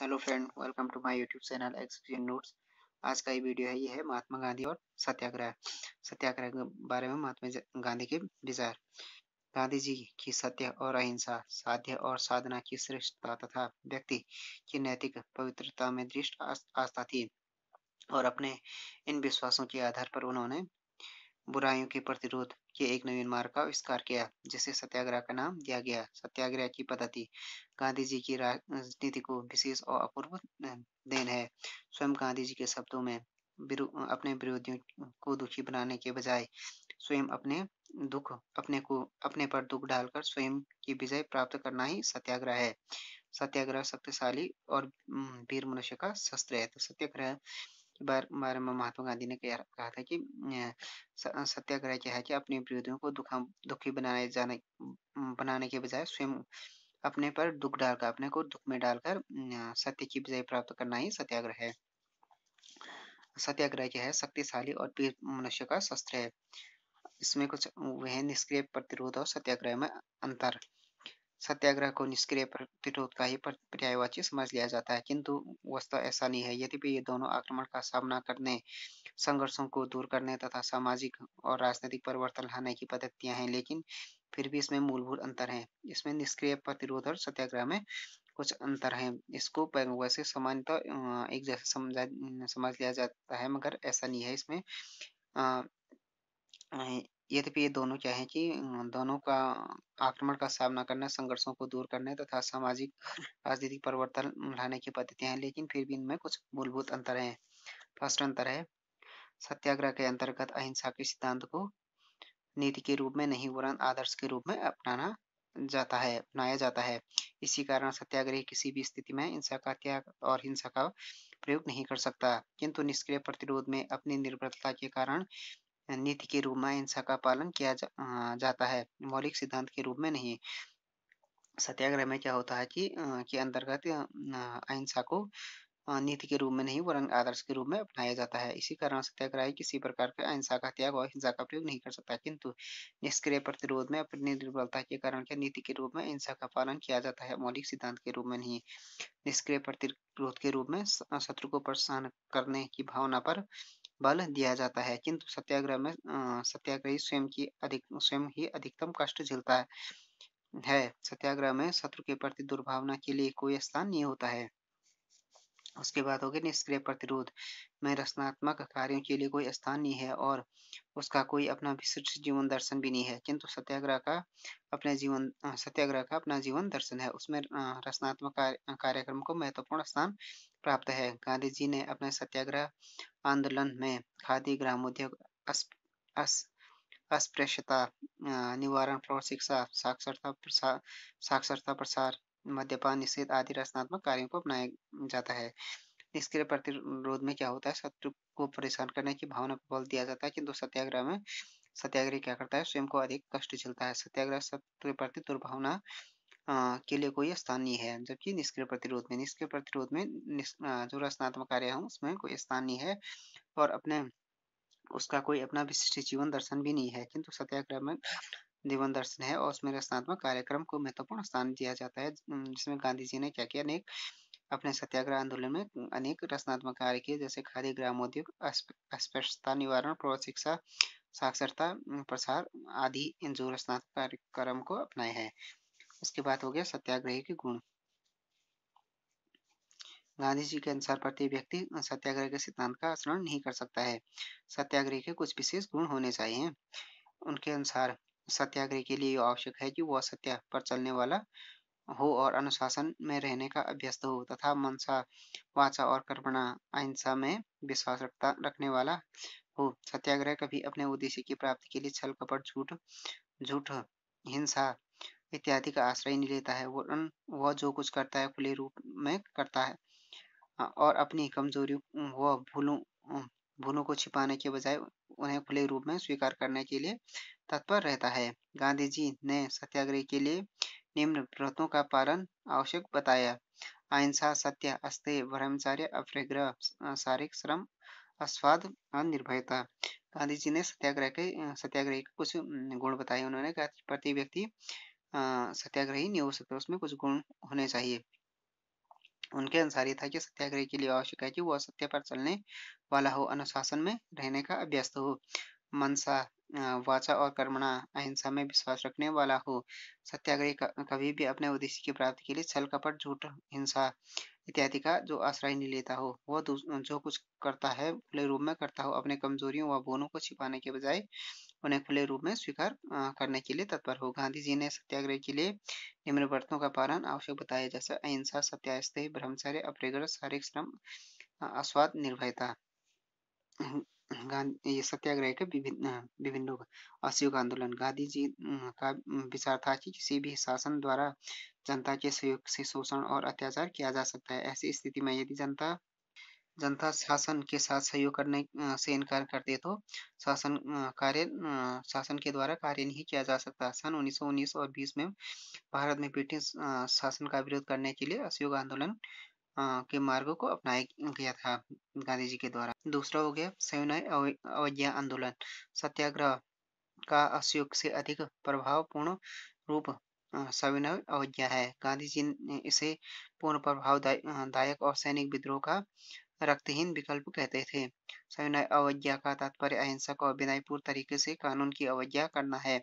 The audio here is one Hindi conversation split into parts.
Hello friend, welcome to my YouTube channel explain notes. आज का ये वीडियो है, ये है महात्मा गांधी और सत्याग्रह। सत्याग्रह के बारे में महात्मा गांधी के विचार। गांधी जी की सत्य और अहिंसा, साध्य और साधना की श्रेष्ठता तथा व्यक्ति की नैतिक पवित्रता में दृढ़ आस्था थी और अपने इन विश्वासों के आधार पर उन्होंने बुराइयों के प्रतिरोध के एक नवीन मार्ग का आविष्कार किया, जिसे सत्याग्रह का नाम दिया गया। सत्याग्रह की पद्धति गांधी जी की राजनीति को विशेष और अपूर्व देन है। स्वयं गांधी जी के शब्दों में अपने विरोधियों को दुखी बनाने के बजाय स्वयं अपने पर दुख डालकर स्वयं की विजय प्राप्त करना ही सत्याग्रह है। सत्याग्रह शक्तिशाली और वीर मनुष्य का शस्त्र है। तो सत्याग्रह के बारे में महात्मा गांधी ने कहा था कि सत्याग्रह क्या है कि अपने विरोधियों को दुखी बनाने के बजाय स्वयं अपने पर दुख डालकर अपने को दुख में डालकर सत्य की विजय प्राप्त करना ही सत्याग्रह है। सत्याग्रह क्या है? शक्तिशाली और वीर मनुष्य का शस्त्र है। इसमें कुछ वह निष्क्रिय प्रतिरोध और सत्याग्रह में अंतर। सत्याग्रह को निष्क्रिय प्रतिरोध का ही पर्यायवाची समझ लिया जाता है, किंतु वस्तुतः ऐसा नहीं है। यद्यपि ये दोनों आक्रमण का सामना करने, संघर्षों को दूर करने तथा सामाजिक और राजनीतिक परिवर्तन लाने की पद्धतियां हैं, लेकिन फिर भी इसमें मूलभूत अंतर है। इसमें निष्क्रिय प्रतिरोध और सत्याग्रह में कुछ अंतर है। इसको वैसे सामान्यतः एक जैसे समझ लिया जाता है, मगर ऐसा नहीं है। इसमें अ, यद्यपि ये दोनों क्या है कि दोनों का आक्रमण का सामना करना, संघर्षों को दूर करने तथा सामाजिक राजनीतिक परिवर्तन लाने की पद्धतियां हैं, लेकिन फिर भी इनमें कुछ मूलभूत अंतर हैं। फर्स्ट अंतर है, सत्याग्रह के अंतर्गत अहिंसा के सिद्धांत को नीति के रूप में नहीं वरन आदर्श के रूप में अपनाया जाता है। इसी कारण सत्याग्रही किसी भी स्थिति में हिंसा का त्याग और हिंसा का प्रयोग नहीं कर सकता, किंतु निष्क्रिय प्रतिरोध में अपनी निर्भरता के कारण नीति के रूप में हिंसा का पालन किया जाता है, मौलिक सिद्धांत के रूप में नहीं। सत्याग्रह में क्या होता है कि के अंतर्गत अहिंसा को नीति के रूप में नहीं वरन आदर्श के रूप में अपनाया जाता है। इसी कारण सत्याग्रही किसी प्रकार के अहिंसा का त्याग और हिंसा का प्रयोग नहीं कर सकता, किंतु निष्क्रिय प्रतिरोध में अपनी दुर्बलता के कारण के नीति के रूप में हिंसा का पालन किया जाता है, मौलिक सिद्धांत के रूप में नहीं। निष्क्रिय प्रतिरोध के रूप में शत्रु को परेशान करने की भावना पर बल दिया जाता है, किंतु सत्याग्रह में सत्याग्रही स्वयं ही अधिकतम कष्ट झेलता है। सत्याग्रह में शत्रु के प्रति दुर्भावना के लिए कोई स्थान नहीं होता है। उसके बाद हो गया निष्क्रिय प्रतिरोध में रचनात्मक कार्यों के लिए कोई स्थान नहीं है और उसका कोई अपना विशिष्ट जीवन दर्शन भी नहीं है, किंतु सत्याग्रह का अपना जीवन दर्शन है। उसमें रचनात्मक कार्यक्रम को महत्वपूर्ण स्थान प्राप्त है। गांधी जी ने अपने सत्याग्रह आंदोलन में खादी, ग्रामोद्योग, अस्पृश्यता निवारण, प्रौढ़ शिक्षा, साक्षरता प्रसार, मद्यपान निषेध आदि रचनात्मक कार्यों को अपनाया जाता है। निष्क्रिय प्रतिरोध में क्या होता है? शत्रु को परेशान करने की भावना को बल दिया जाता है, किंतु सत्याग्रही क्या करता है? स्वयं को अधिक कष्ट झेलता है। सत्याग्रह शत्रु के प्रति दुर्भावना के लिए कोई स्थान नहीं है, जबकि निष्क्रिय प्रतिरोध में जो रचनात्मक कार्य है उसमें कोई स्थान नहीं है और उसका कोई अपना विशिष्ट जीवन दर्शन भी नहीं है, किंतु सत्याग्रह में जीवन दर्शन है और उसमें रचनात्मक कार्यक्रम को महत्वपूर्ण स्थान दिया जाता है, जिसमें गांधी जी ने क्या किया? अनेक अपने सत्याग्रह आंदोलन में अनेक रचनात्मक कार्य किए, जैसे खादी, ग्रामोद्योग, अस्पृश्यता निवारण, प्रौढ़ शिक्षा, साक्षरता प्रसार आदि इन जो रचनात्मक कार्यक्रम को अपनाए हैं। उसके बाद हो गया सत्याग्रही के गुण। गांधी जी के अनुसार प्रत्येक व्यक्ति सत्याग्रह के सिद्धांत का आचरण नहीं कर सकता है। सत्याग्रही के कुछ विशेष गुण होने चाहिए। उनके अनुसार सत्याग्रही के लिए आवश्यक है कि वह सत्य पर चलने वाला हो और अनुशासन में रहने का अभ्यस्त हो तथा मनसा, वाचा और कर्मणा अहिंसा में विश्वास रखने वाला हो। सत्याग्रह कभी अपने उद्देश्य की प्राप्ति के लिए छल, कपट, झूठ, हिंसा इत्यादि का आश्रय नहीं लेता है। वह जो कुछ करता है खुले रूप में करता है और अपनी कमजोरी व भूलों को छिपाने के बजाय उन्हें खुले रूप में स्वीकार करने के लिए तत्पर रहता है। गांधी जी ने सत्याग्रह के लिए निम्न व्रतों का पालन आवश्यक बताया: अहिंसा, सत्य, अस्तेय, ब्रह्मचर्य, अपरिग्रह, शारीरिक श्रम, अस्वाद और निर्भयता। गांधी जी ने सत्याग्रही के कुछ गुण बताए। उन्होंने कहा कि प्रति व्यक्ति सत्याग्रही नहीं हो सकता, उसमें कुछ गुण होने चाहिए। उनके अनुसार ये था कि सत्याग्रह के लिए आवश्यक है कि वह सत्य पर चलने वाला हो, अनुशासन में रहने का अभ्यस्त हो, मनसा वाचा और कर्मणा अहिंसा में विश्वास रखने वाला हो। सत्याग्रही कभी भी अपने उद्देश्य की प्राप्ति के लिए छल कपट झूठ हिंसा इत्यादि का जो आश्रय नहीं लेता हो। वह जो कुछ करता है खुले रूप में करता हो, अपने कमजोरियों व भूलों को छिपाने के बजाय उन्हें खुले रूप में स्वीकार करने के लिए तत्पर हो। गांधी जी ने सत्याग्रह के लिए निम्न व्रतों का पालन आवश्यक बताया, जैसे अहिंसा, सत्यास्तेय, ब्रह्मचर्य, अपरिग्रह, शारीरिक श्रम, अस्वाद, निर्भयता। गांधी ये सत्याग्रह के विभिन्न लोग। असहयोग आंदोलन। गांधी जी का विचार था कि किसी भी शासन द्वारा जनता के सहयोग से शोषण और अत्याचार किया जा सकता है। ऐसी स्थिति में यदि जनता जनता शासन के साथ सहयोग करने से इनकार करते तो शासन के द्वारा कार्य नहीं किया जा सकता। सन 1919 और 20 में भारत में ब्रिटिश शासन का विरोध करने के लिए असहयोग आंदोलन के मार्गों को अपनाया गया था गांधी जी के द्वारा। दूसरा हो गया सविनय अवज्ञा आंदोलन। सत्याग्रह का असहयोग से अधिक प्रभावपूर्ण रूप सविनय अवज्ञा है। गांधी जी ने इसे पूर्ण प्रभावदायक और सैनिक विद्रोह का रक्तहीन विकल्प कहते थे। सविनय अवज्ञा का तात्पर्य अहिंसक और विनयपूर्ण तरीके से कानून की अवज्ञा करना है।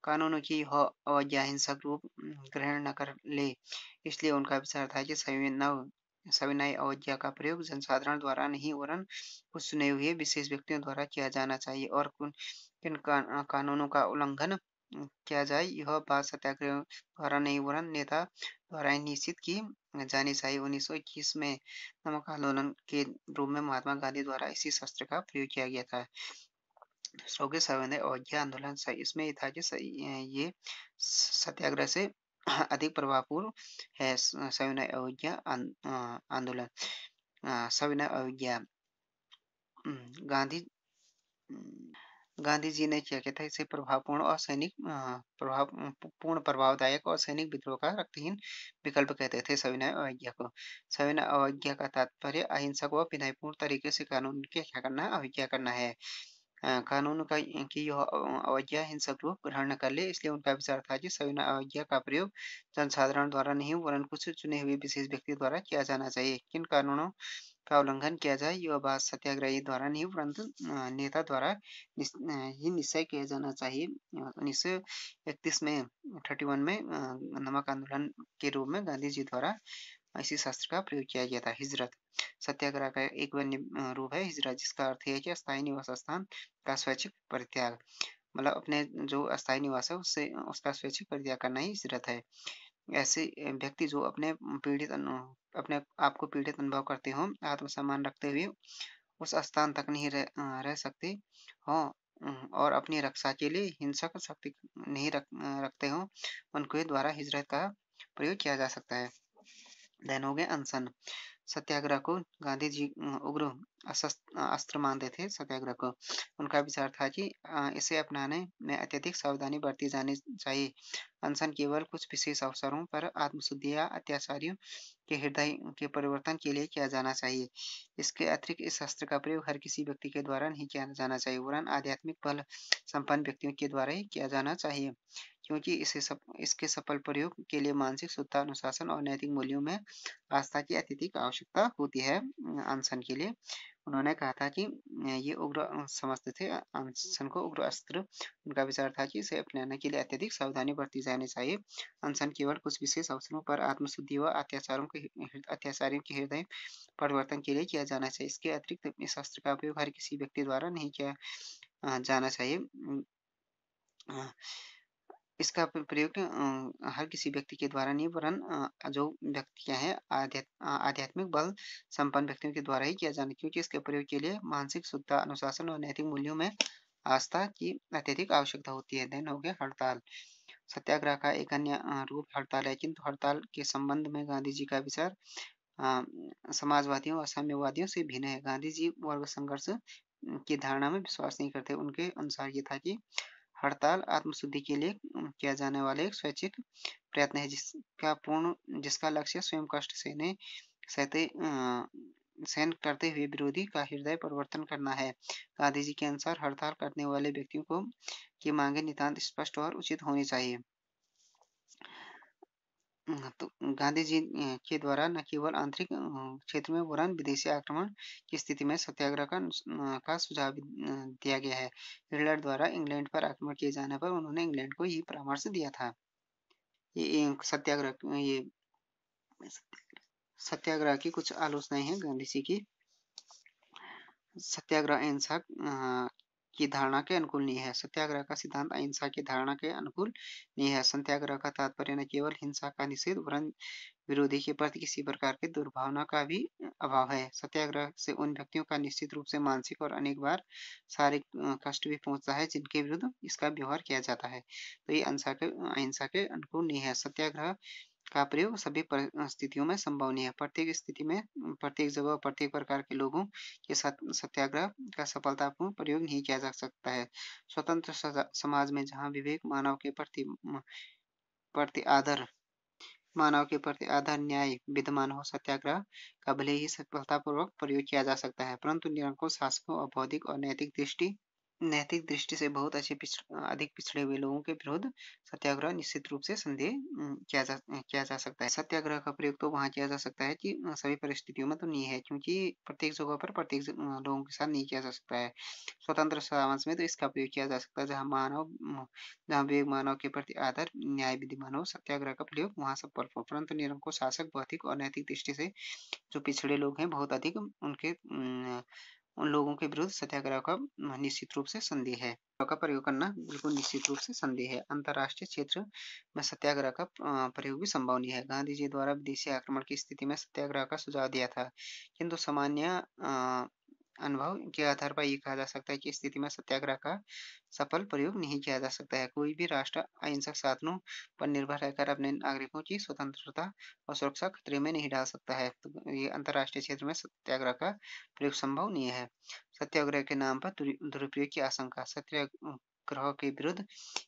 कानूनों की यह अवज्ञा हिंसक रूप ग्रहण न कर ले, इसलिए उनका विचार था कि सविनय अवज्ञा का प्रयोग जनसाधारण द्वारा नहीं वरन कुछ चुने हुए विशेष व्यक्तियों द्वारा किया जाना चाहिए, और किन कानूनों का उल्लंघन किया जाए यह बात सत्याग्रह द्वारा नहीं वरन नेता द्वारा ही निश्चित की जानी चाहिए। 1921 में नमक आंदोलन के रूप में महात्मा गांधी द्वारा इसी शस्त्र का प्रयोग किया गया था। सौगे सविनय अवज्ञा आंदोलन इसमें ये था कि ये सत्याग्रह से अधिक प्रभावपूर्ण है। सविनय अवज्ञा आंदोलन। सविनय अवज्ञा गांधी गांधी जी ने क्या किया था, इसे प्रभावपूर्ण और प्रभावदायक और सैनिक विद्रोह का रक्तहीन विकल्प कहते थे सविनय अवज्ञा को। सविनय अवज्ञा का तात्पर्य अहिंसक व विनयपूर्ण तरीके से कानून की क्या करना अवज्ञा करना है। कानून का की यह अवज्ञा हिंसक रूप ग्रहण न कर ले, इसलिए उनका विचार था कि सविनय अवज्ञा का प्रयोग जनसाधारण द्वारा नहीं वरन कुछ चुने हुए विशेष व्यक्ति द्वारा किया जाना चाहिए। किन कानूनों का उल्लंघन किया जाए यह बात सत्याग्रही द्वारा नहीं परंतु नेता द्वारा ही निश्चय किया जाना चाहिए। 1931 में 31 में नमक आंदोलन के रूप में गांधी जी द्वारा इसी शस्त्र का प्रयोग किया गया था। हिजरत। सत्याग्रह का एक अन्य रूप है हिजरत, जिसका अर्थ है कि अस्थायी निवास स्थान का स्वैच्छिक परित्याग। मतलब अपने जो अस्थायी निवास है उससे उसका स्वैच्छिक परित्याग करना ही हिजरत है। ऐसे व्यक्ति जो अपने आप को पीड़ित अनुभव करते हो, आत्मसम्मान रखते हुए उस स्थान तक नहीं रह सकते हो और अपनी रक्षा के लिए हिंसक शक्ति नहीं रखते हो, उनके द्वारा हिजरत का प्रयोग किया जा सकता है। देन हो गया अनशन। सत्याग्रह को गांधी जी उग्र अस्त्र मानते थे। सत्याग्रह को उनका विचार था कि इसे अपनाने में अत्यधिक सावधानी बरती जानी चाहिए। अनशन केवल कुछ विशेष अवसरों पर आत्मशुद्धि या अत्याचारियों के हृदय के परिवर्तन के लिए किया जाना चाहिए। इसके अतिरिक्त इस शस्त्र का प्रयोग हर किसी व्यक्ति के द्वारा नहीं किया जाना चाहिए वरन आध्यात्मिक बल संपन्न व्यक्तियों के द्वारा ही किया जाना चाहिए, क्योंकि इसके सफल प्रयोग के लिए मानसिक शुद्धता, अनुशासन और नैतिक मूल्यों में आस्था की अत्यधिक आवश्यकता होती है। अनशन के लिए उन्होंने कहा था कि ये उग्र समझते थे अनशन को उग्र अस्त्र। उनका विचार था कि इसे अपनाने के लिए अत्यधिक सावधानी बरती जानी चाहिए। अनशन केवल कुछ विशेष अवसरों पर आत्मशुद्धि व अत्याचारियों के हृदय परिवर्तन के लिए किया जाना चाहिए। इसके अतिरिक्त इस अस्त्र का उपयोग हर किसी व्यक्ति द्वारा नहीं किया जाना चाहिए। इसका प्रयोग हर किसी व्यक्ति के द्वारा नहीं वरन जो व्यक्तियां हैं आध्यात्मिक बल संपन्न व्यक्तियों के द्वारा ही किया जाना, क्योंकि इसके प्रयोग के लिए मानसिक शुद्धता, अनुशासन और नैतिक मूल्यों में आस्था की अत्यधिक आवश्यकता होती है। देन हो गया हड़ताल। सत्याग्रह का एक अन्य रूप हड़ताल है, किंतु हड़ताल के संबंध में गांधी जी का विचार समाजवादियों और साम्यवादियों से भिन्न है। गांधी जी वर्ग संघर्ष की धारणा में विश्वास नहीं करते। उनके अनुसार ये था कि हड़ताल आत्मशुद्धि के लिए किया जाने वाला एक स्वैच्छिक प्रयत्न है, जिसका लक्ष्य स्वयं कष्ट सहते सहन करते हुए विरोधी का हृदय परिवर्तन करना है। गांधी जी के अनुसार हड़ताल करने वाले व्यक्तियों को की मांगे नितांत स्पष्ट और उचित होनी चाहिए। तो गांधी जी के द्वारा न केवल आंतरिक क्षेत्र में वरन विदेशी आक्रमण की स्थिति में सत्याग्रह का सुझाव भी दिया गया है। हिटलर द्वारा इंग्लैंड पर आक्रमण किए जाने पर उन्होंने इंग्लैंड को यही परामर्श दिया था। ये सत्याग्रह ये सत्याग्रह की कुछ आलोचनाएं हैं गांधी जी की। सत्याग्रह अहिंसा की धारणा के अनुकूल नहीं है। सत्याग्रह का सिद्धांत अहिंसा की धारणा के अनुकूल नहीं है। सत्याग्रह का तात्पर्य न केवल हिंसा का निषेध वरन विरोधी के प्रति किसी प्रकार की दुर्भावना का भी अभाव है। सत्याग्रह से उन व्यक्तियों का निश्चित रूप से मानसिक और अनेक बार शारीरिक कष्ट भी पहुंचता है जिनके विरुद्ध इसका व्यवहार किया जाता है। तो ये अहिंसा के अनुकूल नहीं है। सत्याग्रह का प्रयोग सभी परिस्थितियों में संभव नहीं है। प्रत्येक स्थिति में, प्रत्येक जगह, प्रत्येक प्रकार के लोगों के साथ सत्याग्रह का सफलतापूर्ण प्रयोग नहीं किया जा सकता है। स्वतंत्र समाज में जहाँ विवेक, प्रति आदर मानव के प्रति आदर, न्याय विद्यमान हो, सत्याग्रह का भले ही सफलतापूर्वक प्रयोग किया जा सकता है, परंतु निरंकुश शासकों और बौद्धिक और नैतिक दृष्टि से बहुत अधिक पिछड़े हुए लोगों के विरुद्ध सत्याग्रह निश्चित रूप से संदेह किया जा सकता है। सत्याग्रह का प्रयोग तो वहाँ किया जा सकता है कि सभी परिस्थितियों में तो नहीं है, क्योंकि प्रत्येक जगह पर लोगों के साथ नहीं किया जा सकता है। स्वतंत्र समाज में तो इसका प्रयोग किया जा सकता है जहाँ विवेक, मानव के प्रति आदर, न्याय विद्यमान हो, सत्याग्रह का प्रयोग वहाँ सफल हो, परंतु निरंकुश शासक भौतिक और नैतिक दृष्टि से जो पिछड़े लोग हैं बहुत अधिक, उन लोगों के विरुद्ध सत्याग्रह का निश्चित रूप से संदेह है। का प्रयोग करना बिल्कुल निश्चित रूप से संदेह है। अंतर्राष्ट्रीय क्षेत्र में सत्याग्रह का प्रयोग भी संभव नहीं है। गांधी जी द्वारा विदेशी आक्रमण की स्थिति में सत्याग्रह का सुझाव दिया था, किंतु सामान्य अनुभव के आधार पर यह कहा जा सकता है कि स्थिति में सत्याग्रह का सफल प्रयोग नहीं किया जा सकता है। कोई भी राष्ट्र अहिंसक साधनों पर निर्भर रहकर अपने नागरिकों की स्वतंत्रता और सुरक्षा खतरे में नहीं डाल सकता है। तो ये अंतर्राष्ट्रीय क्षेत्र में सत्याग्रह का प्रयोग संभव नहीं है। सत्याग्रह के नाम पर दुरुपयोग की आशंका। सत्याग्रह के विरुद्ध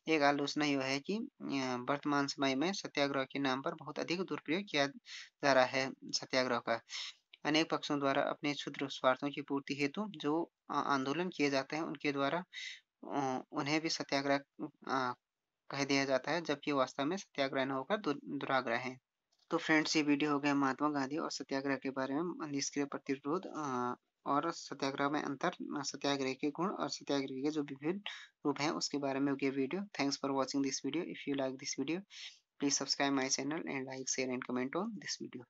एक आलोचना यह है कि वर्तमान समय में सत्याग्रह के नाम पर बहुत अधिक दुरुपयोग किया जा रहा है। सत्याग्रह का अनेक पक्षों द्वारा अपने क्षुद्र स्वार्थों की पूर्ति हेतु जो आंदोलन किए जाते हैं उनके द्वारा उन्हें भी सत्याग्रह कह दिया जाता है, जबकि वास्तव में सत्याग्रह न होकर दुराग्रह है। तो फ्रेंड्स, ये वीडियो हो गया महात्मा गांधी और सत्याग्रह के बारे में, निष्क्रिय प्रतिरोध और सत्याग्रह में अंतर, सत्याग्रह के गुण और सत्याग्रह के जो विभिन्न रूप हैं उसके बारे में हो गया video. Thanks for watching this video. If you like this video, please subscribe my channel and like, share and comment on this video.